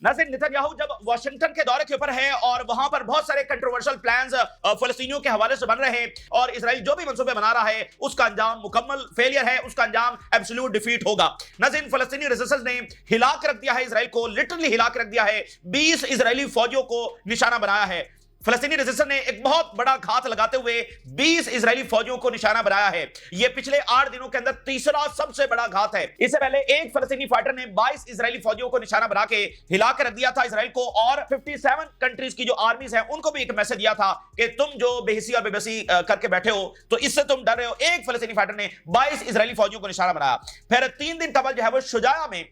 नाज़रीन, नेतन्याहू जब वाशिंगटन के दौरे के ऊपर है और वहां पर बहुत सारे कंट्रोवर्शियल प्लान्स फलस्तीनियों के हवाले से बन रहे हैं और इजराइल जो भी मंसूबे बना रहा है उसका अंजाम मुकम्मल फेलियर है, उसका अंजाम एब्सोल्यूट डिफीट होगा। नाज़रीन, फलस्तीनी रेजिस्टेंस ने हिला के रख दिया है इजराइल को, लिटरली हिला के रख दिया है। 20 इजरायली फौजियों को निशाना बनाया है। फलस्तीनी रेजिस्टेंस ने एक बहुत बड़ा घात लगाते हुए 20 इजरायली फौजियों को निशाना बनाया है। यह पिछले 8 दिनों के अंदर तीसरा सबसे बड़ा घात है। इससे पहले एक फलस्तीनी फाइटर ने 22 इजरायली फौजियों को निशाना बना के हिला कर रख दिया था इजराइल को, और 57 कंट्रीज की जो आर्मीज हैं उनको भी एक मैसेज दिया था कि तुम जो बेहिसी और बेबसी करके बैठे हो तो इससे तुम डर रहे हो। एक फलस्तीनी फाइटर ने 22 इजरायली फौजियों को निशाना बनाया। फिर 3 दिन कबल जो है वो शुजाया में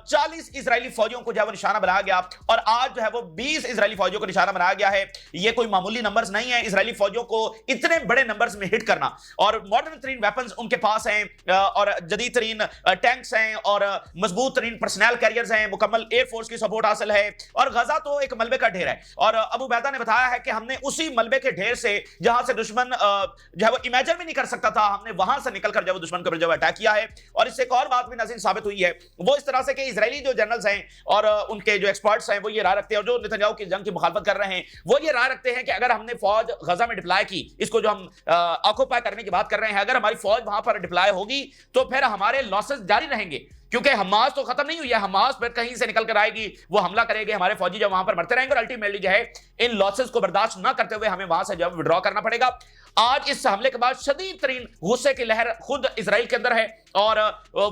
40 इजरायली फौजियों को जो है वो निशाना बनाया गया और आज जो है वो 20 इजरायली फौजियों को निशाना बनाया गया है। ये कोई मामूली नंबर्स नहीं है। इजरायली फौजियों को इतने बड़े नंबर्स में हिट करना, और मॉडर्न तरीन वेपन्स उनके पास हैं और जदीद तरीन टैंक्स हैं और मजबूत तरीन पर्सनल कैरियर्स हैं, मुकम्मल एयरफोर्स की सपोर्ट हासिल है। और गजा तो एक मलबे का ढेर है और अबू बैदा ने बताया है कि हमने उसी मलबे के ढेर से जहां से दुश्मन जो है वो इमेजिन भी नहीं कर सकता था, हमने वहां से निकलकर जब दुश्मन को जब अटैक किया है। और इससे एक और बात भी नाज़रीन साबित हुई है, वो इस तरह से कि इजरायली जो जनरल्स हैं और उनके जो एक्सपर्ट्स हैं वो ये राय रखते हैं, और जो नेतन्याहू की जंग की मुखालफत कर रहे हैं वो ये राय रखते हैं कि अगर हमने फौज गजा में डिप्लॉय की, इसको जो हम ऑक्यूपाई करने की बात कर रहे हैं, अगर हमारी फौज वहां पर डिप्लॉय होगी तो फिर हमारे लॉसेस जारी रहेंगे, क्योंकि हमास तो खत्म नहीं हुई है। हमास फिर कहीं से निकल कर आएगी, वो हमला करेगी, हमारे फौजी जब वहां पर मरते रहेंगे और अल्टीमेटली जो है इन लॉसेस को बर्दाश्त ना करते हुए हमें वहां से जब विड्रॉ करना पड़ेगा। आज इस हमले के बाद शदीद तरीन गुस्से की लहर खुद इजराइल के अंदर है और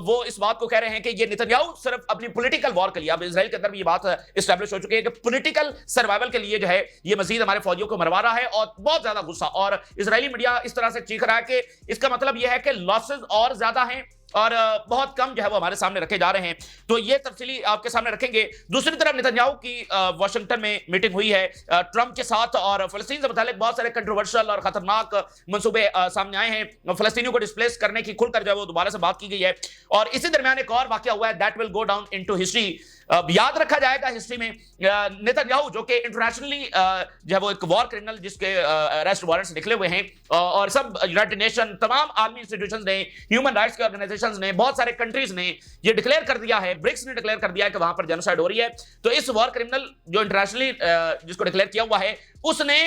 वो इस बात को कह रहे हैं कि ये नेतन्याहू सिर्फ अपनी पॉलिटिकल वॉर के लिए, अब इजराइल के अंदर भी ये बात एस्टैब्लिश हो चुकी है कि पॉलिटिकल सर्वाइवल के लिए जो है ये मजीद हमारे फौजियों को मरवा रहा है, और बहुत ज्यादा गुस्सा। और इजरायली मीडिया इस तरह से चीख रहा है कि इसका मतलब यह है कि लॉसेस और ज्यादा हैं और बहुत कम जो है वो हमारे सामने रखे जा रहे हैं। तो ये तफसीली आपके सामने रखेंगे। दूसरी तरफ नेतन्याहू की वाशिंगटन में मीटिंग हुई है ट्रंप के साथ, और फलस्तीन से मुतालिक बहुत सारे कंट्रोवर्शियल और खतरनाक मंसूबे सामने आए हैं। फलस्तीनियों को डिस्प्लेस करने की खुलकर जो है वो दोबारा से बात की गई है। और इसी दरमियान एक और वाकया हुआ है that will go down into history. याद रखा जाएगा हिस्ट्री में नेतन्याहू जो कि इंटरनेशनली जो है वो एक वॉर क्रिमिनल जिसके अरेस्ट वारंट्स निकले हुए हैं, और सब यूनाइटेड नेशन, तमाम आर्मी इंस्टीट्यूशंस ने, ह्यूमन राइट्स के ऑर्गेनाइजेशंस ने, बहुत सारे कंट्रीज ने ये डिक्लेयर कर दिया है, ब्रिक्स ने डिक्लेयर कर दिया है कि वहां पर जेनोसाइड हो रही है। तो इस वॉर क्रिमिनल जो इंटरनेशनली जिसको डिक्लेयर किया हुआ है उसने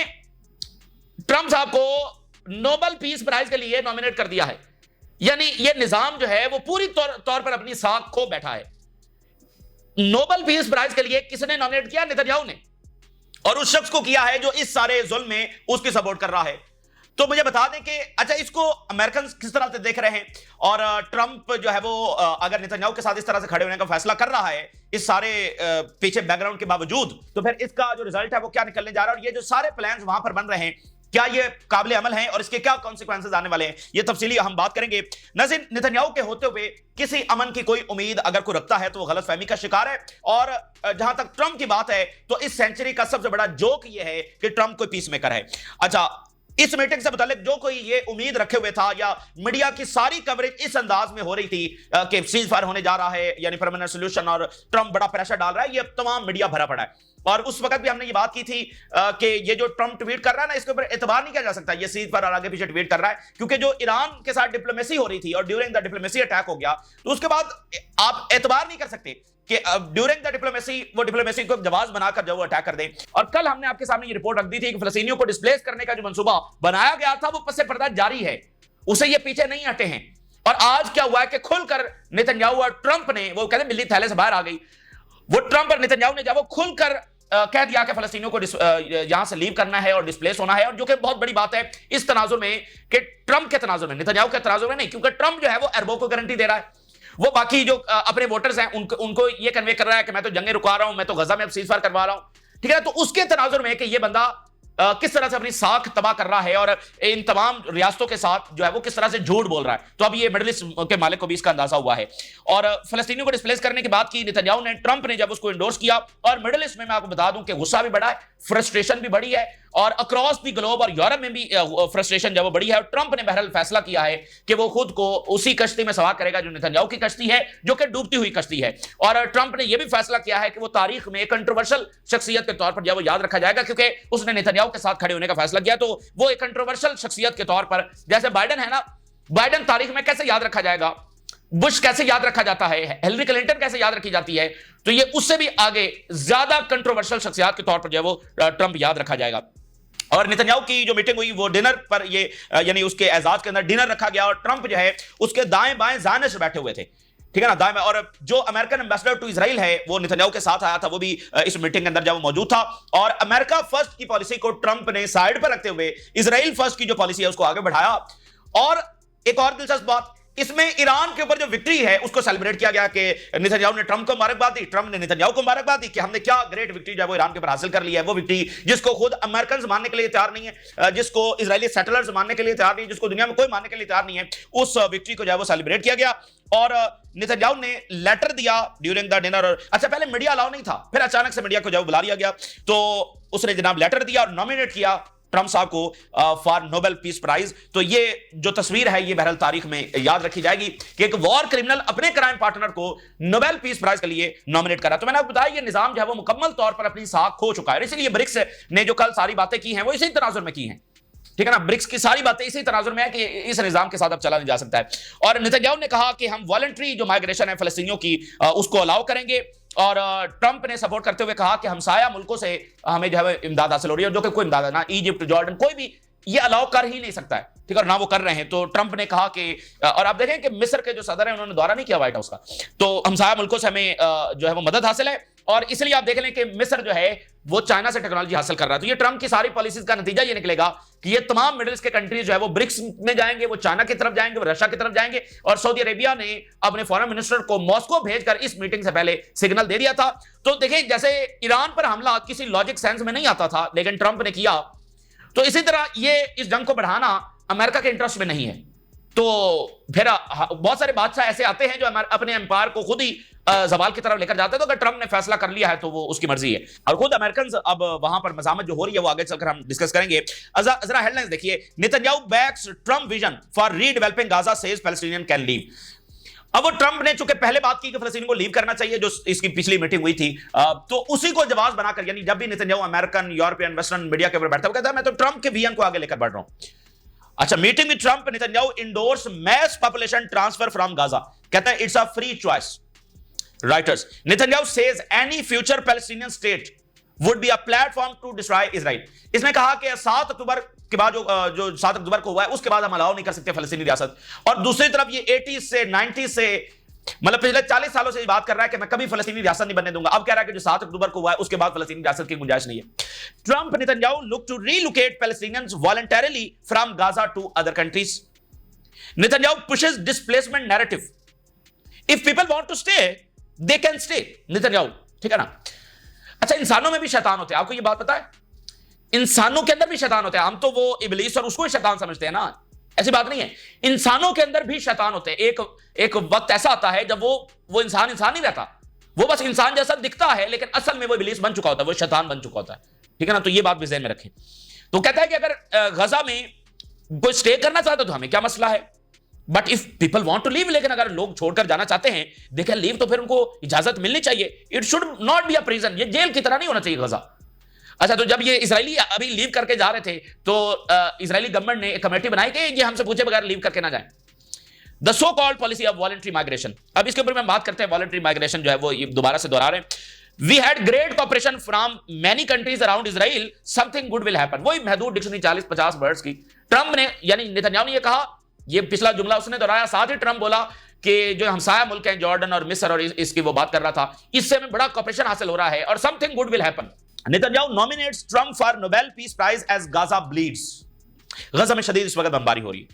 ट्रंप साहब को नोबेल पीस प्राइज के लिए नॉमिनेट कर दिया है। यानी ये निजाम जो है वो पूरी तौर पर अपनी साख खो बैठा है। नोबेल पीस प्राइज के लिए किसने नॉमिनेट किया? नेतन्याहू ने, और उस शख्स को किया है जो इस सारे जुल्म में उसकी सपोर्ट कर रहा है। तो मुझे बता दें कि अच्छा इसको अमेरिकन किस तरह से देख रहे हैं, और ट्रंप जो है वो अगर नेतन्याहू के साथ इस तरह से खड़े होने का फैसला कर रहा है इस सारे पीछे बैकग्राउंड के बावजूद, तो फिर इसका जो रिजल्ट है वो क्या निकलने जा रहा है, और ये जो सारे प्लान्स वहां पर बन रहे हैं क्या ये काबिल अमल हैं और इसके क्या कॉन्सिक्वेंसेस आने वाले हैं, ये तफसीली हम बात करेंगे। नाज़रीन, नेतन्याहू के होते हुए किसी अमन की कोई उम्मीद अगर कोई रखता है तो वो गलतफहमी का शिकार है। और जहां तक ट्रंप की बात है तो इस सेंचुरी का सबसे बड़ा जोक ये है कि ट्रंप कोई पीस मेकर है। अच्छा, इस मीटिंग से मुतालिक जो कोई ये उम्मीद रखे हुए था, या मीडिया की सारी कवरेज इस अंदाज में हो रही थी कि सीज फायर होने जा रहा है, यानी परमानेंट सोल्यूशन, और ट्रंप बड़ा प्रेशर डाल रहा है, ये तमाम मीडिया भरा पड़ा है। और उस वक्त भी हमने ये बात की थी कि ये जो ट्रंप ट्वीट कर रहा है ना, इसके ऊपर एतबार नहीं किया जा सकता, ये सीज पर और आगे पीछे ट्वीट कर रहा है, क्योंकि जो ईरान के साथ डिप्लोमेसी हो रही थी और ड्यूरिंग द डिप्लोमेसी अटैक हो गया, तो उसके बाद आप एतबार नहीं कर सकते कि ड्यूरिंग द डिप्लोमेसी वो डिप्लोमेसी को जवाब बनाकर जब वो अटैक कर दें। और कल हमने आपके सामने ये रिपोर्ट रख दी थी कि फलस्तीनियों को डिस्प्लेस करने का जो मंसूबा बनाया गया था वो पसे पर्दा जारी है, उसे ये पीछे नहीं हटे हैं। और आज क्या हुआ है कि खुलकर नेतन्याहू और ट्रंप ने, वो कहते मिली थैले से बाहर आ गई, वो ट्रंप और नेतन्याहू ने जब वो खुलकर कह दिया कि फलस्तीनियों को यहां से लीव करना है और डिस्प्लेस होना है, और जो कि बहुत बड़ी बात है इस तनाजुर में कि ट्रंप के तनाजुर में, नेतन्याहू के तनाजुर में नहीं, क्योंकि ट्रंप जो है वो अरबों को गारंटी दे रहा है, वो बाकी जो अपने वोटर्स हैं उनको ये कन्वे कर रहा है कि मैं तो जंगें रुकवा रहा हूं, मैं तो गजा में अब सीज फायर करवा रहा हूं, ठीक है। तो उसके तनाजुर में कि ये बंदा किस तरह से अपनी साख तबाह कर रहा है और इन तमाम रियासतों के साथ जो है वो किस तरह से झूठ बोल रहा है, तो अब ये मिडिल ईस्ट के मालिक को भी इसका अंदाजा हुआ है। और फलस्तीनियों को डिस्प्लेस करने की बात की नेतन्याहू ने, ट्रंप ने जब उसको इंडोर्स किया, और मिडिल ईस्ट में मैं आपको बता दूं कि गुस्सा भी बढ़ा है, फ्रस्ट्रेशन भी बढ़ी है, और अक्रॉस द ग्लोब और यूरोप में भी फ्रस्ट्रेशन जब बढ़ी है। और ट्रंप ने बहरहाल फैसला किया है कि वो खुद को उसी कश्ती में सवार करेगा जो नेतन्याहू की कश्ती है, जो कि डूबती हुई कश्ती है। और ट्रंप ने यह भी फैसला किया है कि वो तारीख में कंट्रोवर्शियल शख्सियत के तौर पर जब वो याद रखा जाएगा, क्योंकि उसने नेतन्याहू के साथ खड़े होने का फैसला किया, तो वो एक कंट्रोवर्शियल शख्सियत के तौर पर, जैसे बाइडेन है ना, बाइडेन तारीख में कैसे याद रखा जाएगा, बुश कैसे याद रखा जाता है, हिलरी क्लिंटन कैसे याद रखी जाती है, तो ये उससे भी आगे ज्यादा कंट्रोवर्शियल शख्सियत के तौर पर जो है वो ट्रंप याद रखा जाएगा। और नेतन्याहू की जो मीटिंग हुई वो डिनर पर, ये यानी उसके एजाज के अंदर डिनर रखा गया और ट्रंप जो है उसके दाएं बाएं जानिश बैठे हुए थे, ठीक है ना, दाएं में। और जो अमेरिकन एम्बेसडर टू इजराइल है वो नेतन्याहू के साथ आया था, वो भी इस मीटिंग के अंदर जब वो मौजूद था। और अमेरिका फर्स्ट की पॉलिसी को ट्रंप ने साइड पर रखते हुए इजराइल फर्स्ट की जो पॉलिसी है उसको आगे बढ़ाया। और एक और दिलचस्प बात, इसमें ईरान के ऊपर जो विक्ट्री है उसको सेलिब्रेट किया गया कि नेतन्याहू ने ट्रंप को मुबारकबाद दी, ट्रंप ने नेतन्याहू को मुबारकबाद दी कि हमने क्या ग्रेट विक्ट्री जो है वो ईरान के ऊपर हासिल कर ली है। वो विक्ट्री जिसको खुद अमेरिकन मानने के लिए तैयार नहीं है, जिसको इजरायली सेटलर्स मानने के लिए तैयार नहीं है, जिसको दुनिया में कोई मानने के लिए तैयार नहीं है, उस विक्ट्री को जो है वो सेलिब्रेट किया गया। और नेतन्याहू ने लेटर दिया ड्यूरिंग द डिनर। अच्छा, पहले मीडिया अलाउ नहीं था, फिर अचानक से मीडिया को जो है बुला लिया गया, तो उसने जनाब लेटर दिया और नॉमिनेट किया ट्रंप साहब को फॉर नोबेल पीस प्राइज। तो ये जो तस्वीर है ये बहरहाल तारीख में याद रखी जाएगी कि एक वॉर क्रिमिनल अपने क्राइम पार्टनर को नोबेल पीस प्राइज के लिए नॉमिनेट करा। तो मैंने आपको बताया ये निजाम जो है वो मुकम्मल तौर पर अपनी साख खो चुका है। इसलिए ब्रिक्स ने जो कल सारी बातें की हैं वो इसी तनाजुर में की हैं, ठीक है ना, ब्रिक्स की सारी बातें इसी तनाजुर में है कि इस निजाम के साथ अब चला नहीं जा सकता है। और नेतन्याहू ने कहा कि हम वॉलंटरी जो माइग्रेशन है फलस्तीनियों की उसको अलाउ करेंगे। और ट्रंप ने सपोर्ट करते हुए कहा कि हमसाया मुल्कों से हमें जो है इमदाद हासिल हो रही है, जो कि कोई इमदाद ना इजिप्ट, जॉर्डन, कोई भी ये अलाउ कर ही नहीं सकता है, ठीक है, और ना वो कर रहे हैं। तो ट्रंप ने कहा कि, और आप देखें कि मिस्र के जो सदर हैं उन्होंने दौरा नहीं किया व्हाइट हाउस का, तो हमसाया मुल्कों से हमें जो है वो मदद हासिल है। और इसलिए आप देख लें कि मिस्र जो है वो चाइना से टेक्नोलॉजी हासिल कर रहा है। तो ये ट्रंप की सारी पॉलिसीज का नतीजा ये निकलेगा कि ये तमाम मिडिल ईस्ट के कंट्रीज जो है वो ब्रिक्स में जाएंगे, वो चाइना की तरफ जाएंगे, वो रशिया की तरफ जाएंगे। और सऊदी अरेबिया ने अपने फॉरेन मिनिस्टर को मॉस्को भेजकर इस मीटिंग से पहले सिग्नल दे दिया था। तो देखिए, जैसे ईरान पर हमला किसी लॉजिक सेंस में नहीं आता था लेकिन ट्रंप ने किया, तो इसी तरह ये इस जंग को बढ़ाना अमेरिका के इंटरेस्ट में नहीं है। तो फिर बहुत सारे बादशाह ऐसे आते हैं जो अपने एम्पायर को खुद ही जवाल की तरफ लेकर जाते हैं। तो अगर ट्रंप ने फैसला कर लिया है तो वो उसकी मर्जी है। और खुद अमेरिकन अब वहां पर मजामत जो हो रही है वो आगे चलकर हम डिस्कस करेंगे। जरा हेडलाइंस देखिए, Netanyahu backs Trump vision for redeveloping Gaza, says Palestinian can leave. अब वो ट्रंप ने चूंकि पहले बात की कि फलस्तीन को लीव करना चाहिए, जो इसकी पिछली मीटिंग हुई थी, तो उसी को जवाब बनाकर, यानी जब भी Netanyahu American, European, western media के ऊपर बैठता है, कहता है मैं तो ट्रंप के विजन को आगे लेकर बढ़ रहा हूं। अच्छा, meeting with Trump, Netanyahu endorse mass population transfer from Gaza, कहता है it's a free choice. Reuters, Netanyahu says any future Palestinian state would be a platform to destroy Israel. इसने कहा कि 7 अक्टूबर के बाद जो 7 अक्टूबर को हुआ है उसके बाद हम अलाउ नहीं कर सकते फलस्तीनी रियासत। और दूसरी तरफ ये 80 से 90 से मतलब पिछले 40 सालों से बात कर रहा है कि मैं कभी फलस्तीनी रियासत नहीं बनने दूंगा। अब कह रहा है कि जो 7 अक्टूबर को हुआ है उसके बाद फलस्तीनी रियासत की गुंजाइश नहीं है। Trump, Netanyahu look to relocate Palestinians voluntarily from Gaza to other countries. Netanyahu pushes displacement narrative, if people want to stay they can stay. Netanyahu, ठीक है ना। अच्छा, इंसानों में भी शैतान होते हैं, आपको ये बात पता है? इंसानों के अंदर भी शैतान होते हैं। हम तो वो इब्लीस और उसको ही शैतान समझते हैं ना, ऐसी बात नहीं है। इंसानों के अंदर भी शैतान होते हैं। एक वक्त ऐसा आता है जब वो इंसान नहीं रहता, वो बस इंसान जैसा दिखता है लेकिन असल में वो इब्लीस बन चुका होता है, वो शैतान बन चुका होता है, ठीक है ना। तो ये बात भी ज़हन में रखें। तो कहता है कि अगर गजा में कोई स्टे करना चाहता तो हमें क्या मसला है, but if people want to leave, लेकिन अगर लोग छोड़कर जाना चाहते हैं दे कैन लीव, तो फिर उनको इजाजत मिलनी चाहिए। It should not be a prison, ये जेल की तरह नहीं होना चाहिए गजा। अच्छा, तो जब ये इजरायली अभी लीव करके जा रहे थे तो इजरायली गवर्नमेंट ने एक कमेटी बनाई कि ये हमसे पूछे बगैर लीव करके ना जाए। The so called policy of voluntary migration. अब इसके ऊपर हम बात करते हैं। वॉलंटरी माइग्रेशन जो है वो दोबारा से दोहरा रहे हैं। We had great cooperation from many countries around Israel, something good will happen. वही महदूद डिक्शनरी 40-50 वर्ड्स की ट्रंप ने, यानी नेतन्याहू ने ये कहा, ये पिछला जुमला उसने दोहराया। साथ ही ट्रंप बोला कि जो हमसाया मुल्क हैं जॉर्डन और मिस्र और इसकी वो बात कर रहा था, इससे हमें बड़ा कॉपरेशन हासिल हो रहा है और something good will happen. Netanyahu nominates Trump for Nobel peace prize as Gaza bleeds. Gaza में शदीद इस वक्त बमबारी हो रही है।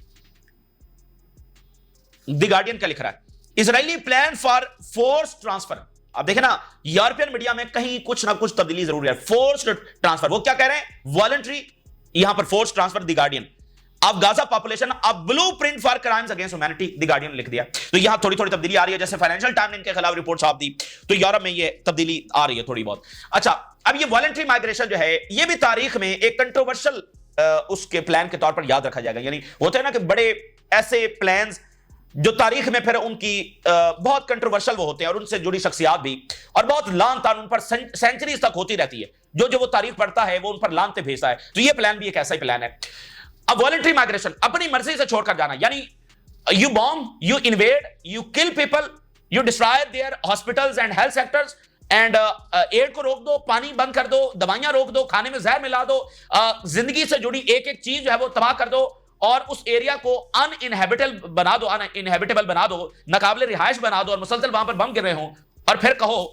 द गार्डियन क्या लिख रहा है? Israeli plan for force transfer. अब देखें ना, यूरोपियन मीडिया में कहीं कुछ ना कुछ तब्दीली जरूर है। फोर्स ट्रांसफर, वो क्या कह रहे हैं? वॉलंटरी, यहां पर फोर्स ट्रांसफर। द गार्डियन, अब Gaza population a blue print for crimes against humanity, the guardian ने लिख दिया। तो यहां थोड़ी थोड़ी तब्दीली आ रही है, जैसे फाइनेंशियल टाइम ने इनके खिलाफ रिपोर्ट छाप दी तो यूरोप में ये तब्दीली आ रही है थोड़ी बहुत। अच्छा, अब ये वॉलंटरी माइग्रेशन जो है ये भी तारीख में एक कंट्रोवर्शियल उसके प्लान के तौर पर याद रखा जाएगा। यानी होते हैं ना कि बड़े ऐसे प्लान्स जो तारीख में फिर उनकी बहुत कंट्रोवर्शियल वो होते हैं और उनसे जुड़ी शख्सियात भी, और बहुत लान तान उन पर सेंचुरीज तक होती रहती है। जो वो तारीख पढ़ता है वो उन पर लानते भेजता है। तो ये प्लान भी एक ऐसा ही प्लान है। अब वॉलंटरी माइग्रेशन, अपनी मर्जी से छोड़कर जाना, यानी You bomb, you invade, you kill people, you destroy their hospitals and health sectors, and aid को रोक दो, पानी बंद कर दो, दवाइयां रोक दो, खाने में जहर मिला दो, जिंदगी से जुड़ी एक एक चीज जो है वो तबाह कर दो, और उस एरिया को अनइनहेबिटेबल बना दो, नाकाबिले रिहाइश बना दो, और मुसलसल वहां पर बम गिर रहे हो, और फिर कहो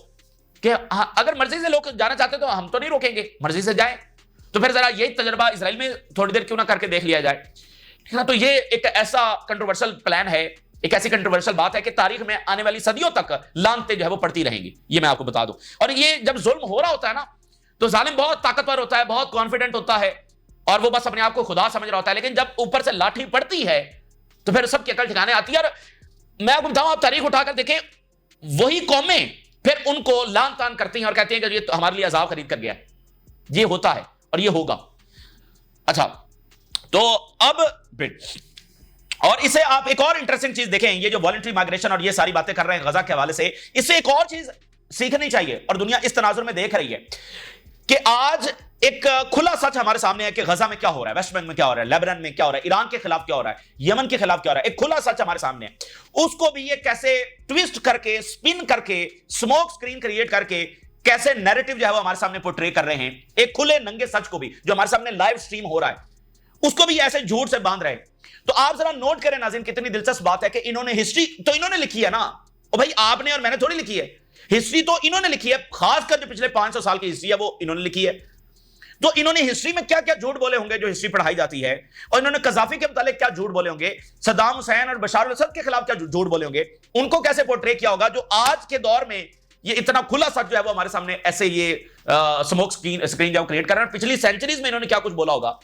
कि अगर मर्जी से लोग जाना चाहते तो हम तो नहीं रोकेंगे, मर्जी से जाए। तो फिर जरा यही तजर्बा इजराइल में थोड़ी देर क्यों ना करके देख लिया जाए, ठीक है। तो ये एक ऐसा कंट्रोवर्शियल प्लान है, एक ऐसी कंट्रोवर्शियल बात है कि तारीख में आने वाली सदियों तक लानतें जो है वो पड़ती रहेंगी, ये मैं आपको बता दूं। और ये जब जुल्म हो रहा होता है ना, तो जालिम बहुत ताकतवर होता है, बहुत कॉन्फिडेंट होता है, और वो बस अपने आप को खुदा समझ रहा होता है। लेकिन जब ऊपर से लाठी पड़ती है तो फिर सबकी अकल ठिकाने आती है। और मैं आपको बताऊं, आप तारीख उठाकर देखें, वही कौमें फिर उनको लान तान करती हैं और कहती हैं कि ये तो हमारे लिए अजाब खरीद कर गया। ये होता है और ये होगा। अच्छा, तो अब और इसे आप एक और इंटरेस्टिंग चीज देखें, ये जो वॉलंटरी माइग्रेशन और ये सारी बातें कर रहे हैं गजा के हवाले से, इससे एक और चीज सीखनी चाहिए, और दुनिया इस तनाजुर में देख रही है कि आज एक खुला सच हमारे सामने है कि गजा में क्या हो रहा है, वेस्ट बैंक में क्या हो रहा है, लेबनान में क्या हो रहा है, ईरान के खिलाफ क्या हो रहा है, यमन के खिलाफ क्या हो रहा है। एक खुला सच हमारे सामने है, उसको भी ये कैसे ट्विस्ट करके, स्पिन करके, स्मोक स्क्रीन क्रिएट करके, कैसे नैरेटिव जो है वो हमारे सामने पोर्ट्रे कर रहे हैं। एक खुले नंगे सच को भी, जो हमारे सामने लाइव स्ट्रीम हो रहा है, उसको भी ऐसे झूठ से बांध रहे हैं। तो आप जरा नोट करें नाज़रीन, कितनी दिलचस्प बात है कि इन्होंने हिस्ट्री तो इन्होंने लिखी है ना, और भाई आपने और मैंने थोड़ी लिखी है, हिस्ट्री तो इन्होंने लिखी है, खासकर जो पिछले 500 साल की हिस्ट्री है वो इन्होंने लिखी है। तो इन्होंने हिस्ट्री में क्या क्या झूठ बोले होंगे जो हिस्ट्री पढ़ाई जाती है, और इन्होंने कजाफी के मुतालिक क्या झूठ बोले होंगे, सद्दाम हुसैन और बशार अल-असद के खिलाफ क्या झूठ बोले होंगे, उनको कैसे पोर्ट्रे किया होगा, जो आज के दौर में ये इतना खुला सच जो है वो हमारे सामने ऐसे ये स्मोक स्क्रीन जो क्रिएट कर रहे हैं। पिछली सेंचुरीज में इन्होंने क्या कुछ बोला होगा।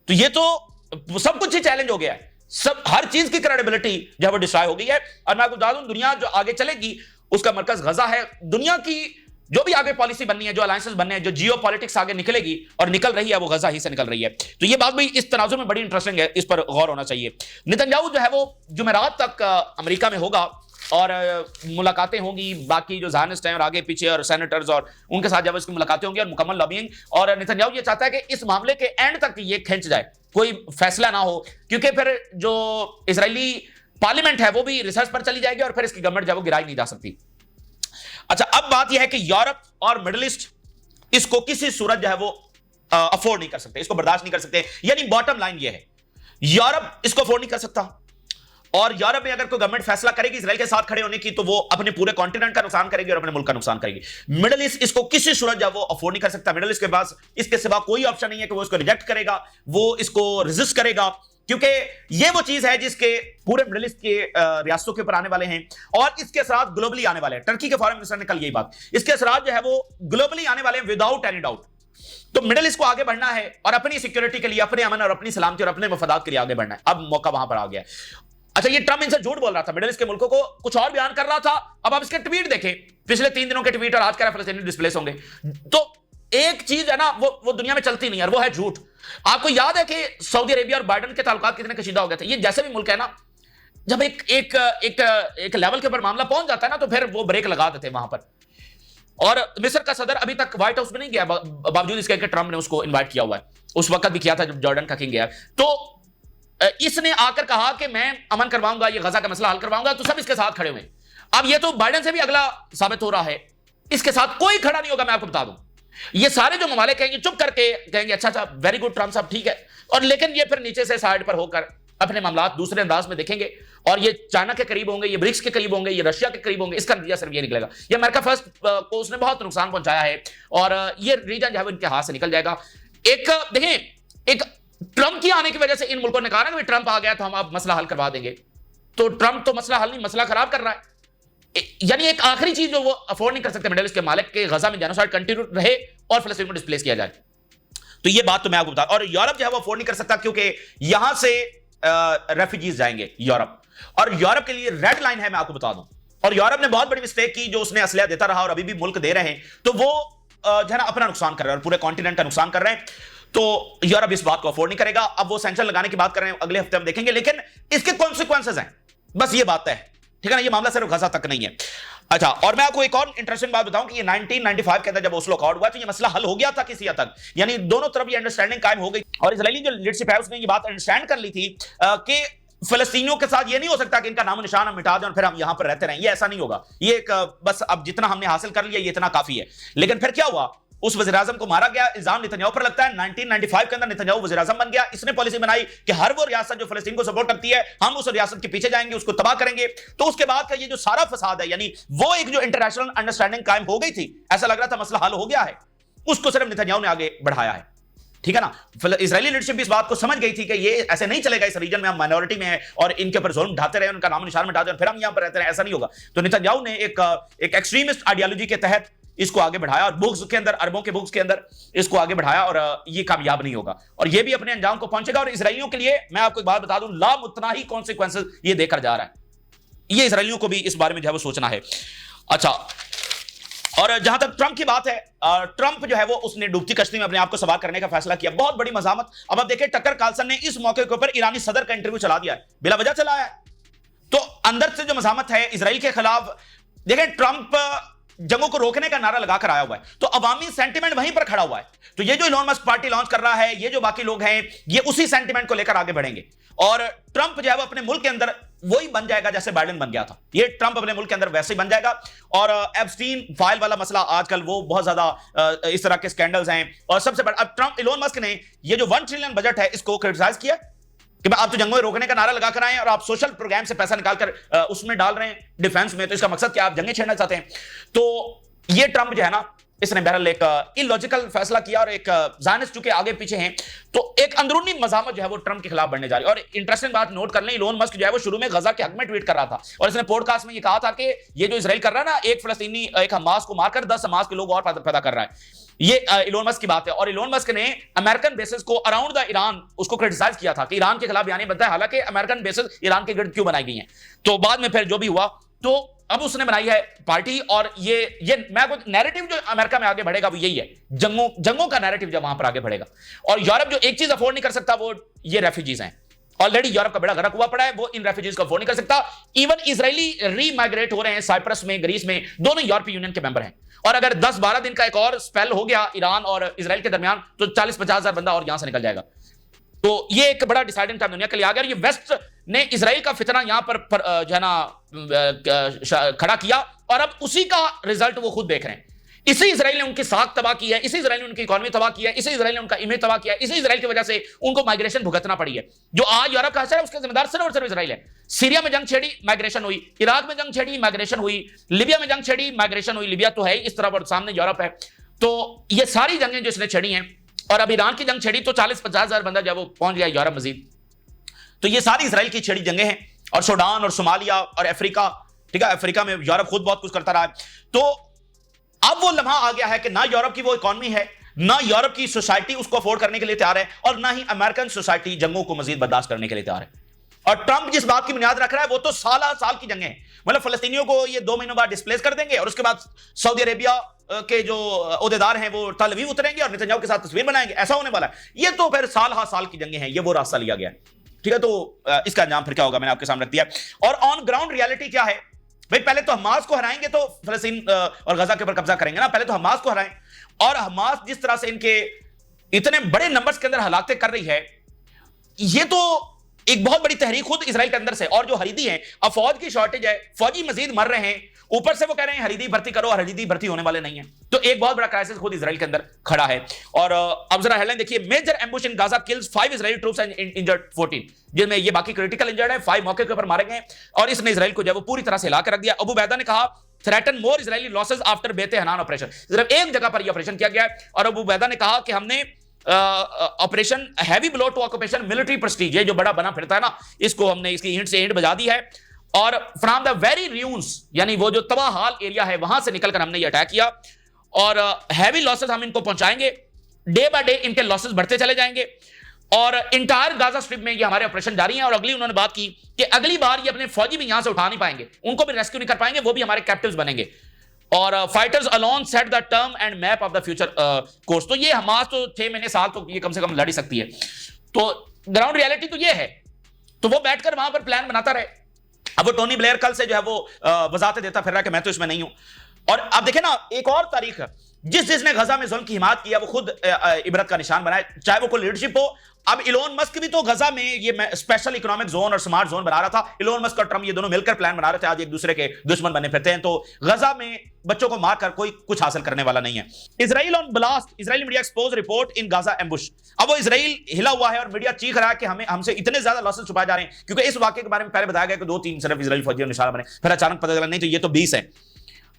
तो ये तो सब कुछ ही चैलेंज हो गया है, सब हर चीज की क्रेडिबिलिटी जो है वो डिस्ट्रॉय हो गई है। और मैं आपको बता दूं, दुनिया जो आगे चलेगी उसका मरकज गजा है। दुनिया की जो भी आगे पॉलिसी बननी है, जो अलायंसेस बनने हैं, जो जियो पॉलिटिक्स आगे निकलेगी और निकल रही है, वो गजा ही से निकल रही है। तो ये बात भी इस तनाजुर में बड़ी इंटरेस्टिंग है, इस पर गौर होना चाहिए। नेतन्याहू जो है वो जुमेरात तक अमेरिका में होगा और मुलाकातें होंगी, बाकी जो ज़ायनिस्ट हैं और आगे पीछे और सेनेटर्स और उनके साथ जब इसकी मुलाकातें होंगी और मुकम्मल लॉबिंग। और नेतन्याहू ये चाहता है कि इस मामले के एंड तक ये खिंच जाए, कोई फैसला ना हो, क्योंकि फिर जो इजरायली पार्लियामेंट है वो भी रिसर्च पर चली जाएगी और फिर इसकी गवर्नमेंट जब वो गिराई नहीं जा सकती। अच्छा, अब बात यह है कि यूरोप और मिडिल ईस्ट इसको किसी सूरत जो है वो अफोर्ड नहीं कर सकते, इसको बर्दाश्त नहीं कर सकते। यानी बॉटम लाइन ये है, यूरोप इसको अफोर्ड नहीं कर सकता, और यूरोप में अगर कोई गवर्नमेंट फैसला करेगी इसराइल के साथ खड़े होने की, तो वो अपने पूरे कॉन्टिनेंट का नुकसान करेगी और अपने मुल्क का नुकसान करेगी। मिडिल ईस्ट इसको किसी सूरत जो वो अफोर्ड नहीं कर सकता। मिडिल ईस्ट के पास इसके सिवा कोई ऑप्शन नहीं है कि वो इसको रिजेक्ट करेगा, वो इसको रेजिस्ट करेगा, क्योंकि ये वो चीज है जिसके पूरे मिडिल ईस्ट के रियासतों के ऊपर आने वाले हैं और इसके असरात ग्लोबली आने वाले हैं। टर्की के फॉरेन मिनिस्टर ने कल यही बात, इसके असरात जो है वो ग्लोबली आने वाले हैं विदाउट एनी डाउट। तो मिडिल ईस्ट को आगे बढ़ना है और अपनी सिक्योरिटी के लिए, अपने अमन और अपनी सलामती और अपने मफादात के लिए आगे बढ़ना है। अब मौका वहां पर आ गया। अच्छा, ये ट्रम्प इनसे झूठ बोल रहा था, मिडिल ईस्ट के मुल्कों को कुछ और बयान कर रहा था। अब आप इसके ट्वीट देखें, पिछले 3 दिनों के ट्वीट, और आज कह रहा है फलस्तीनी डिस्प्लेस होंगे। तो एक चीज है ना, वो दुनिया में चलती नहीं है, और वो है झूठ। आपको याद है कि सऊदी अरेबिया और बाइडेन के ताल्लुकात कितने कशीदा हो गए थे। ये जैसे भी मुल्क है ना, जब एक लेवल के ऊपर मामला पहुंच जाता है ना, तो फिर वो ब्रेक लगा देते हैं वहां पर। और मिस्र का सदर अभी तक व्हाइट हाउस में नहीं गया, बावजूद इसके कि ट्रम्प ने उसको इन्वाइट किया हुआ है। उस वक्त भी किया था जब जॉर्डन का किंग गया। तो इसने आकर कहा कि मैं अमन करवाऊंगा, ये गजा का मसला हल करवाऊंगा, तो सब इसके साथ खड़े हुए। अब ये तो बाइडेन से भी अगला साबित हो रहा है, इसके साथ कोई खड़ा नहीं होगा। मैं आपको बता दूं, ये सारे जो ममालिक कहेंगे, चुप करके कहेंगे अच्छा अच्छा वेरी गुड ट्रम्प साहब, ठीक है, और लेकिन ये फिर नीचे से साइड पर होकर अपने मामलात दूसरे अंदाज में देखेंगे, और ये चाइना के करीब होंगे, ये ब्रिक्स के करीब होंगे, ये रशिया के करीब होंगे। इसका नतीजा सिर्फ ये निकलेगा, ये अमेरिका फर्स्ट को उसने बहुत नुकसान पहुंचाया है, और ये रीजन जो है इनके हाथ से निकल जाएगा। एक देखें, एक ट्रंप की आने की वजह से इन मुल्कों ने कहा ना कि ट्रंप आ गया तो हम अब मसला हल करवा देंगे। तो ट्रंप तो मसला हल नहीं, मसला खराब कर रहा है। यानी एक आखिरी चीज जो वो अफोर्ड नहीं कर सकते मिडिल ईस्ट के मालिक, के गजा में जेनोसाइड कंटिन्यू रहे और फिलिस्तीन को डिस्प्लेस किया जाए। तो ये बात तो मैं आपको बता, और यूरोप जो है वो अफोर्ड नहीं कर सकता, क्योंकि यहां से रेफ्यूजीज जाएंगे यूरोप, और यूरोप के लिए रेड लाइन है, मैं आपको बता दूं। और यूरोप ने बहुत बड़ी मिस्टेक की, जो उसने असलिया देता रहा और अभी भी मुल्क दे रहे हैं, तो वो जो है ना अपना नुकसान कर रहे हैं और पूरे कॉन्टिनेंट का नुकसान कर रहे हैं। तो यूरोप इस बात को अफोर्ड नहीं करेगा। अब वो सैंक्शन लगाने की बात कर रहे हैं, अगले हफ्ते हम देखेंगे, लेकिन इसके कॉन्सिक्वेंसेस हैं, बस ये बात है, ठीक है ना। ये मामला सिर्फ गजा तक नहीं है। अच्छा, और मैं आपको एक और इंटरेस्टिंग बात बताऊं कि ये 1995 के अंदर जब ओस्लो अकॉर्ड हुआ, तो ये मसला हल हो गया था किसी हद तक, यानी दोनों तरफ ये अंडरस्टैंडिंग कायम हो गई, और इजरायली जो लीडरशिप है उसने ये बात अंडरस्टैंड कर ली थी कि फिलिस्तीनियों के साथ ये नहीं हो सकता कि इनका नाम निशान हम मिटा दें और फिर हम यहां पर रहते रहें, ये ऐसा नहीं होगा। ये एक बस अब जितना हमने हासिल कर लिया ये इतना काफी है। लेकिन फिर क्या हुआ, उस वज़ीर-ए-आज़म को मारा गया, इल्जाम नेतन्याहू पर लगता है। 1995 के अंदर नेतन्याहू वज़ीर-ए-आज़म बन गया। इसने पॉलिसी बनाई कि हर वो रियासत जो फिलिस्तीन को सपोर्ट करती है हम उस रियासत के पीछे जाएंगे, उसको तबाह करेंगे। तो उसके बाद का ये जो सारा फसाद है, यानी वो एक जो इंटरनेशनल अंडरस्टैंडिंग कायम हो गई थी, ऐसा लग रहा था मसला हल हो गया है, उसको सिर्फ नेतन्याहू ने आगे बढ़ाया है। ठीक है ना। इजरायली लीडरशिप भी इस बात को समझ गई थी कि ये ऐसे नहीं चलेगा, इस रीजन में हम माइनॉरिटी में हैं और इनके ऊपर जुल्म ढाते रहे, उनका नाम निशान मिटाते रहे और फिर हम यहां पर रहते रहे, ऐसा नहीं होगा। तो नेतन्याहू ने एक एक्सट्रीमिस्ट आइडियोलॉजी के तहत इसको आगे बढ़ाया और बुक्स के अंदर, अरबों के बुक्स के अंदर इसको आगे बढ़ाया और ये कामयाब नहीं होगा और ये भी अपने अंजाम को पहुंचेगा। और इजरायलियों के लिए मैं आपको एक बात बता दूं, लामुतनाही कॉन्सिक्वेंसेस ये देकर जा रहा है। ये इजरायलियों को भी इस बारे में जो है वो सोचना है। अच्छा, और जहां तक ट्रंप की बात है, ट्रंप जो है वो उसने डूबती कश्ती में अपने आप को सवार करने का फैसला किया, बहुत बड़ी मजामत। अब आप देखिए, टकर कार्लसन ने इस मौके के ऊपर ईरानी सदर का इंटरव्यू चला दिया है, बिला वजह चलाया है। तो अंदर से जो मजामत है इजराइल के खिलाफ, देखें ट्रंप जंगों को रोकने का नारा लगाकर आया हुआ है, तो अवामी सेंटिमेंट वहीं पर खड़ा हुआ है। तो ये जो इलॉन मस्क पार्टी लॉन्च कर रहा है, ये जो बाकी लोग हैं, ये उसी सेंटिमेंट को लेकर आगे बढ़ेंगे और ट्रंप जो है वो अपने मुल्क के अंदर वही बन जाएगा जैसे बाइडेन बन गया था। ये ट्रंप अपने मुल्क के अंदर वैसे ही बन जाएगा। और एप्स्टीन फाइल वाला मसला आजकल वो बहुत ज्यादा इस तरह के स्कैंडल्स हैं। और सबसे बड़ा, अब ट्रंप, इलॉन मस्क ने ये जो 1 ट्रिलियन बजट है इसको क्रिटिसाइज किया कि आप तो जंगों रोकने का नारा लगाकर आए और आप सोशल प्रोग्राम से पैसा निकालकर उसमें डाल रहे हैं डिफेंस में, तो इसका मकसद क्या, आप जंगें छेड़ना चाहते हैं। तो ये ट्रंप जो है ना, इसने बहरहाल एक इलॉजिकल फैसला किया और एक ज़ायनिस्ट चूंकि आगे पीछे हैं, तो एक अंदरूनी मजामत जो है वो ट्रंप के खिलाफ बढ़ने जा रही है। और इंटरेस्टिंग बात नोट कर लें, इलॉन मस्क जो है वो शुरू में गजा के हक में ट्वीट कर रहा था और इसने पॉडकास्ट में ये कहा था कि ये जो इजराइल कर रहा है ना, एक फलस्तीनी, एक हमास को मारकर 10 हमास के लोग और पैदा कर रहा है। ये इलॉन मस्क की बात है। और इलॉन मस्क ने अमेरिकन बेसिस को अराउंड द ईरान उसको क्रिटिसाइज किया था कि ईरान के खिलाफ बयानी बनता है, हालांकि अमेरिकन बेसिस ईरान के गिर्द क्यों बनाई गई हैं। तो बाद में फिर जो भी हुआ, तो अब उसने बनाई है पार्टी और ये मैं कुछ नैरेटिव जो अमेरिका में आगे बढ़ेगा वो यही है, जंगों का नैरेटिव जो वहां पर आगे बढ़ेगा। और यूरोप जो एक चीज अफोर्ड नहीं कर सकता वो ये रेफ्यूजीज हैं। ऑलरेडी यूरोप का बेड़ा गर्क हुआ पड़ा है, वो इन रेफ्यूजीज को अफोर्ड नहीं कर सकता। इवन इजरायली रीमाइग्रेट हो रहे हैं, साइप्रस में, ग्रीस में, दोनों यूरोपीय यूनियन के मेंबर हैं। और अगर 10-12 दिन का एक और स्पेल हो गया ईरान और इजराइल के दरमियान, तो 40-50 हजार बंदा और यहां से निकल जाएगा। तो ये एक बड़ा डिसाइडिंग टाइम दुनिया के लिए आ गया। ये वेस्ट ने इजराइल का फितना यहां पर जो है ना खड़ा किया और अब उसी का रिजल्ट वो खुद देख रहे हैं। इसी इजराइल ने उनकी साख तबाह की है, इसी इजराइल ने उनकी इकोनॉमी तबाह की है, इसी इजराइल ने उनका इमेज तबाह किया है, इसी इजराइल की वजह से उनको माइग्रेशन भुगतना पड़ी है। जो आज यूरोप का असर है उसके जिम्मेदार सिर्फ और सिर्फ इजराइल है। सीरिया में जंग छेड़ी, माइग्रेशन हुई, इराक में जंग छेड़ी, माइग्रेशन हुई, लिबिया में जंग छेड़ी, माइग्रेशन हुई। लिबिया तो है इस तरफ और सामने यूरोप है। तो ये सारी जंगें जो इसने छेड़ी हैं, और अब ईरान की जंग छेड़ी तो 40-50 हजार बंदा जब वो पहुंच गया यूरोप मजीद। तो ये सारी इजराइल की छेड़ी जंगें हैं। और सूडान और सोमालिया और अफ्रीका, ठीक है, अफ्रीका में यूरोप खुद बहुत कुछ करता रहा है। तो अब वो लम्हा आ गया है कि ना यूरोप की वो इकोनॉमी है, ना यूरोप की सोसाइटी उसको अफोर्ड करने के लिए तैयार है, और ना ही अमेरिकन सोसाइटी जंगों को मजीद बर्दाश्त करने के लिए तैयार है। और ट्रंप जिस बात की बुनियाद रख रहा है वो तो साल की जंगें हैं। मतलब फलस्तीनियों को ये 2 महीनों बाद डिस्प्लेस कर देंगे और उसके बाद सऊदी अरेबिया के जो ओहदेदार हैं वो तल अवीव उतरेंगे और नेतन्याहू के साथ तस्वीर बनाएंगे, ऐसा होने वाला है। ये तो फिर साल की जंगें हैं, ये वो रास्ता लिया गया है। ठीक है, तो इसका अंजाम फिर क्या होगा मैंने आपके सामने रख दिया। और ऑन ग्राउंड रियलिटी क्या है भाई, पहले तो हमास को हराएंगे तो फलस्तीन और गजा के ऊपर कब्जा करेंगे ना। पहले तो हमास को हराएं, और हमास जिस तरह से इनके इतने बड़े नंबर्स के अंदर हलाकतें कर रही है, ये तो एक बहुत बड़ी तहरीक खुद इजराइल के अंदर से। और जो हरीदी है, अब फौज की शॉर्टेज है, फौजी मजीद मर रहे हैं, ऊपर से वो कह रहे हैं हरीदी भर्ती करो, और हरीदी भर्ती होने वाले नहीं है। तो एक बहुत बड़ा क्राइसिस खुद इजराइल के अंदर खड़ा है। और अब जरा हेडलाइन देखिए, major ambush in Gaza kills 5 Israeli troops and injured 14, जिनमें ये बाकी क्रिटिकल इंजर्ड है, 5 मौके के ऊपर मारे गए। और इसने इजराइल को जो है वो पूरी तरह से हिला कर रख दिया। अबू बैदा ने कहा threaten more Israeli losses after Beit Hanoun operation. सिर्फ एक जगह पर यह ऑपरेशन किया गया है, और अबू बैदा ने कहा कि हमने operation heavy blow to occupation military prestige, ये जो बड़ा बना फिरता है ना, इसको हमने इसकी ईंट से ईंट बजा दी है। और फ्रॉम द वेरी र्यून्स, यानी वो जो तबाह हाल एरिया है, वहां से निकलकर हमने ये अटैक किया, और हैवी लॉसेस हम इनको पहुंचाएंगे। डे बाय डे इनके लॉसेस बढ़ते चले जाएंगे, और इंटायर गाजा स्ट्रिप में ये हमारे ऑपरेशन जारी हैं। और अगली उन्होंने बात की कि अगली बार ये अपने फौजी भी यहां से उठा नहीं पाएंगे, उनको भी रेस्क्यू नहीं कर पाएंगे, वो भी हमारे कैप्टिव्स बनेंगे। और fighters alone set the term and map of the future course. तो ये हमास तो 6 महीने साल तो ये कम से कम लड़ ही सकती है। तो ग्राउंड रियलिटी तो ये है। तो वो बैठकर वहां पर प्लान बनाता रहे। अब वो टोनी ब्लेयर कल से जो है वो वजाहत देता फिर रहा है कि मैं तो इसमें नहीं हूं। और अब देखें ना, एक और तारीख जिसने गजा में जुल्म की हिमायत किया वो खुद इबरत का निशान बनाए, चाहे वो कोई लीडरशिप हो, अब इलोन मस्क भी तो गजा में ये स्पेशल इकोनॉमिक जोन और स्मार्ट जोन बना रहा था। इलोन मस्क और ट्रम्प ये दोनों मिलकर प्लान बना रहे थे, आज एक दूसरे के दुश्मन बने फिरते हैं। तो गजा में बच्चों को मारकर कोई कुछ हासिल करने वाला नहीं है। Israel on blast, Israeli media expose report in Gaza ambush. अब वो इजराइल हिला हुआ है और मीडिया चीख रहा है कि हमसे इतने ज्यादा लॉसेस छुपाए जा रहे हैं, क्योंकि इस वाकये के बारे में पहले बताया गया कि 2-3 सिर्फ इजराइल फौजियों निशाना बने, फिर अचानक पता चला नहीं तो ये तो 20 है।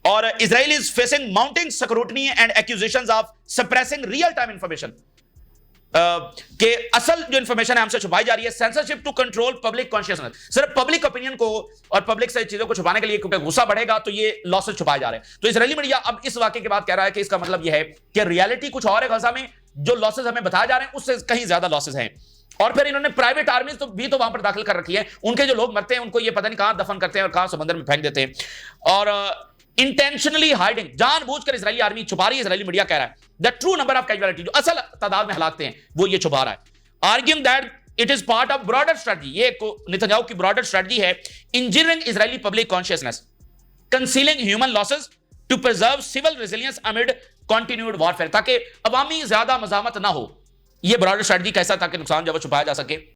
और Israel is facing mounting scrutiny and accusations of suppressing real time information, कि असल जो इंफॉर्मेशन है हमसे छुपाई जा रही है। Censorship to control public consciousness, सिर्फ पब्लिक ओपिनियन को और पब्लिक से चीजों को छुपाने के लिए, क्योंकि गुस्सा बढ़ेगा तो ये लॉसेस छुपाए जा रहे हैं। तो इजरायली मीडिया अब इस वाकये के बाद कह रहा है कि इसका मतलब यह है कि रियलिटी कुछ और है गजा में, जो लॉसेस हमें बताए जा रहे हैं उससे कहीं ज्यादा लॉसेस हैं। और फिर इन्होंने प्राइवेट आर्मीज भी तो वहां पर दाखिल कर रखी है, उनके जो लोग मरते हैं उनको ये पता नहीं कहां दफन करते हैं और कहां समुद्र में फेंक देते हैं। और इंटेंशनली हाइडिंग, जानबूझकर इजरायली आर्मी छुपा रही है। इजरायली मीडिया कह रहा है the true number of casualty, जो असल तादाद में हलाकते हैं वो ये छुपा रहा है। Arguing that it is part of broader strategy, ये नेतन्याहू की ब्रॉडर स्ट्रेटजी है, engineering Israeli public consciousness, concealing human losses to preserve civil resilience amid continued warfare, ताकि अवामी ज्यादा मजामत ना हो। ये ब्रॉडर स्ट्रेटजी कैसा, ताकि नुकसान जब छुपाया जा सके।